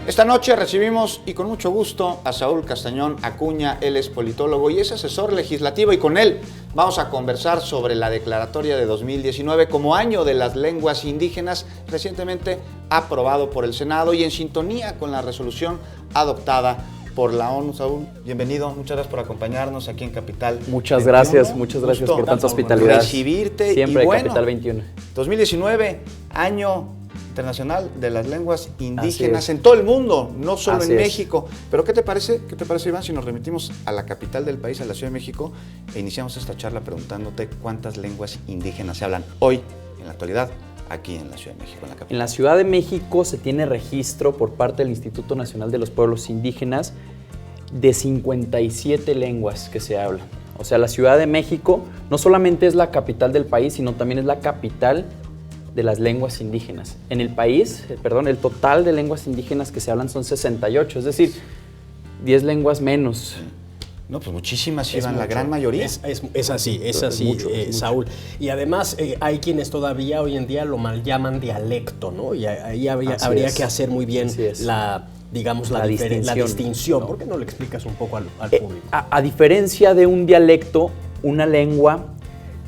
Esta noche recibimos y con mucho gusto a Saúl Castañón Acuña. Él es politólogo y es asesor legislativo, y con él vamos a conversar sobre la declaratoria de 2019 como año de las lenguas indígenas, recientemente aprobado por el Senado y en sintonía con la resolución adoptada por la ONU. Saúl, bienvenido, muchas gracias por acompañarnos aquí en Capital. Muchas gracias por tanta hospitalidad. Recibirte. Siempre y bueno, Capital 21. 2019, año internacional de las lenguas indígenas en todo el mundo, no solo en México. Pero ¿qué te parece, Iván, si nos remitimos a la capital del país, a la Ciudad de México, e iniciamos esta charla preguntándote cuántas lenguas indígenas se hablan hoy, en la actualidad, aquí en la Ciudad de México, en la capital? En la Ciudad de México se tiene registro por parte del Instituto Nacional de los Pueblos Indígenas de 57 lenguas que se hablan. O sea, la Ciudad de México no solamente es la capital del país, sino también es la capital de las lenguas indígenas. En el país, el total de lenguas indígenas que se hablan son 68, es decir, 10 lenguas menos. No, pues muchísimas, Iván, la gran mayoría. Es así, mucho. Saúl. Y además hay quienes todavía hoy en día lo mal llaman dialecto, ¿no? Y ahí habría que hacer muy bien la distinción. ¿Por qué no le explicas un poco al público? A diferencia de un dialecto, una lengua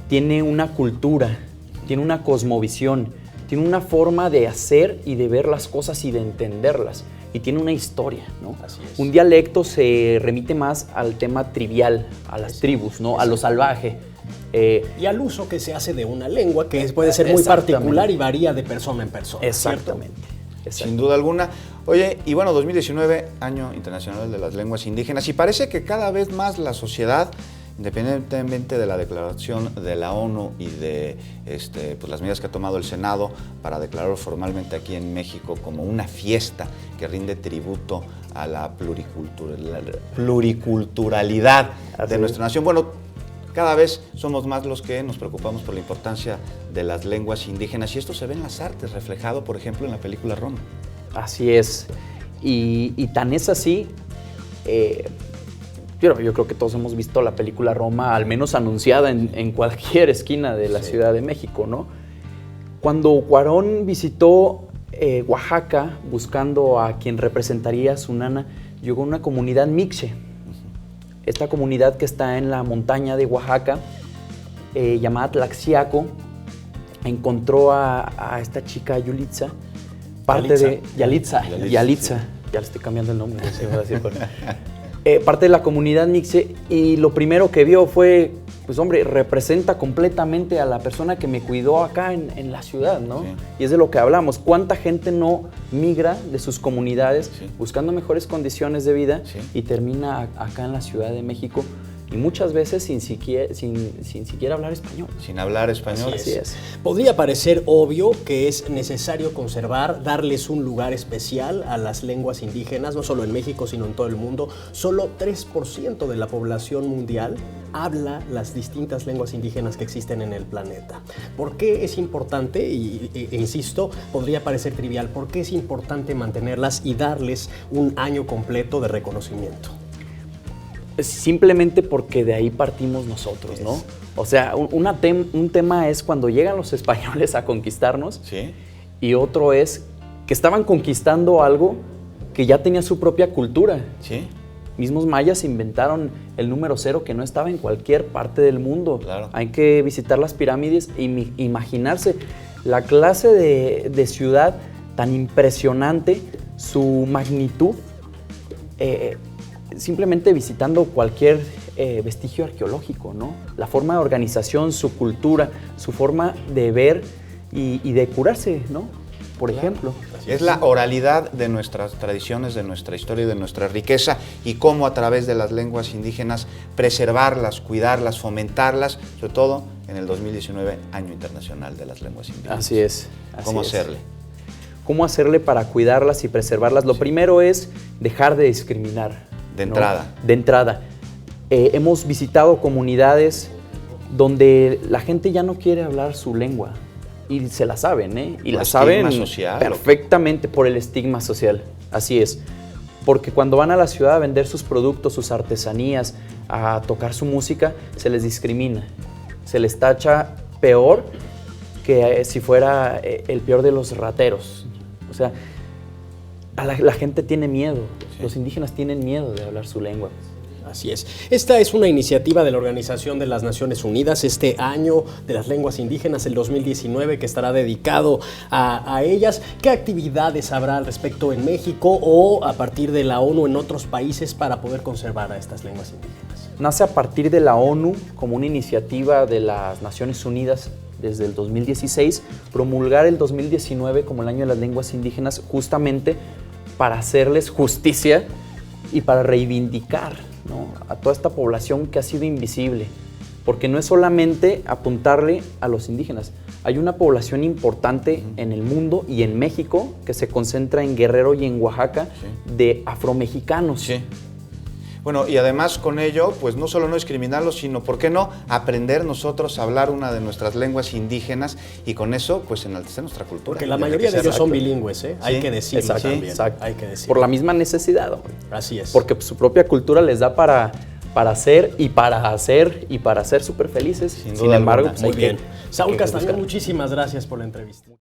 tiene una cultura, tiene una cosmovisión, tiene una forma de hacer y de ver las cosas y de entenderlas, y tiene una historia, ¿no? Así es. Un dialecto se remite más al tema trivial, a las tribus, ¿no? A lo salvaje. Y al uso que se hace de una lengua que puede ser muy particular y varía de persona en persona. Exactamente. Sin duda alguna. Oye, y bueno, 2019, Año Internacional de las Lenguas Indígenas, y parece que cada vez más la sociedad, independientemente de la declaración de la ONU y de pues las medidas que ha tomado el Senado para declararlo formalmente aquí en México como una fiesta que rinde tributo a la pluriculturalidad de nuestra nación. Bueno, cada vez somos más los que nos preocupamos por la importancia de las lenguas indígenas, y esto se ve en las artes, reflejado, por ejemplo, en la película Roma. Así es. Y tan es así. Yo creo que todos hemos visto la película Roma, al menos anunciada en cualquier esquina de la Ciudad de México, ¿no? Cuando Cuarón visitó Oaxaca buscando a quien representaría a su nana, llegó a una comunidad mixche. Esta comunidad que está en la montaña de Oaxaca, llamada Tlaxiaco, encontró a esta chica Yalitza, Yalitza, ya le estoy cambiando el nombre, no sé, voy a decir parte de la comunidad mixte, y lo primero que vio fue, pues hombre, representa completamente a la persona que me cuidó acá en la ciudad, ¿no? Sí. Y es de lo que hablamos. ¿Cuánta gente no migra de sus comunidades buscando mejores condiciones de vida y termina acá en la Ciudad de México? Y muchas veces sin siquiera hablar español. Sin hablar español. Así es. Podría parecer obvio que es necesario conservar, darles un lugar especial a las lenguas indígenas, no solo en México, sino en todo el mundo. Solo 3% de la población mundial habla las distintas lenguas indígenas que existen en el planeta. ¿Por qué es importante? E insisto, podría parecer trivial. ¿Por qué es importante mantenerlas y darles un año completo de reconocimiento? Simplemente porque de ahí partimos nosotros, ¿no? O sea, un tema es cuando llegan los españoles a conquistarnos, y otro es que estaban conquistando algo que ya tenía su propia cultura. Mismos mayas inventaron el número 0 que no estaba en cualquier parte del mundo. Claro. Hay que visitar las pirámides e imaginarse la clase de ciudad tan impresionante, su magnitud, simplemente visitando cualquier vestigio arqueológico, ¿no? La forma de organización, su cultura, su forma de ver y de curarse, ¿no? Por ejemplo. Es la oralidad de nuestras tradiciones, de nuestra historia y de nuestra riqueza, y cómo a través de las lenguas indígenas preservarlas, cuidarlas, fomentarlas, sobre todo en el 2019, Año Internacional de las Lenguas Indígenas. Así es. ¿Cómo hacerle? ¿Cómo hacerle para cuidarlas y preservarlas? Lo primero es dejar de discriminar. De entrada. ¿No? De entrada. Hemos visitado comunidades donde la gente ya no quiere hablar su lengua, y se la saben, y la saben social, perfectamente por el estigma social. Así es. Porque cuando van a la ciudad a vender sus productos, sus artesanías, a tocar su música, se les discrimina. Se les tacha peor que si fuera el peor de los rateros. O sea, la gente tiene miedo, los indígenas tienen miedo de hablar su lengua. Así es. Esta es una iniciativa de la Organización de las Naciones Unidas, este año de las lenguas indígenas, el 2019, que estará dedicado a ellas. ¿Qué actividades habrá al respecto en México o a partir de la ONU en otros países para poder conservar a estas lenguas indígenas? Nace a partir de la ONU como una iniciativa de las Naciones Unidas desde el 2016, promulgar el 2019 como el año de las lenguas indígenas justamente para hacerles justicia y para reivindicar, ¿no?, a toda esta población que ha sido invisible, porque no es solamente apuntarle a los indígenas, hay una población importante en el mundo y en México que se concentra en Guerrero y en Oaxaca de afromexicanos. Sí. Bueno, y además con ello, pues no solo no discriminarlos, sino, ¿por qué no?, aprender nosotros a hablar una de nuestras lenguas indígenas y con eso, pues enaltecer nuestra cultura. Porque la mayoría de ellos son bilingües, ¿eh? Hay que decirlo también. Exacto. Hay que decirlo. Por la misma necesidad, hombre. Así es. Porque su propia cultura les da para hacer y para hacer y para ser súper felices. Sin embargo, pues muy bien. Saúl hay que Castañón, buscar. muchísimas gracias por la entrevista.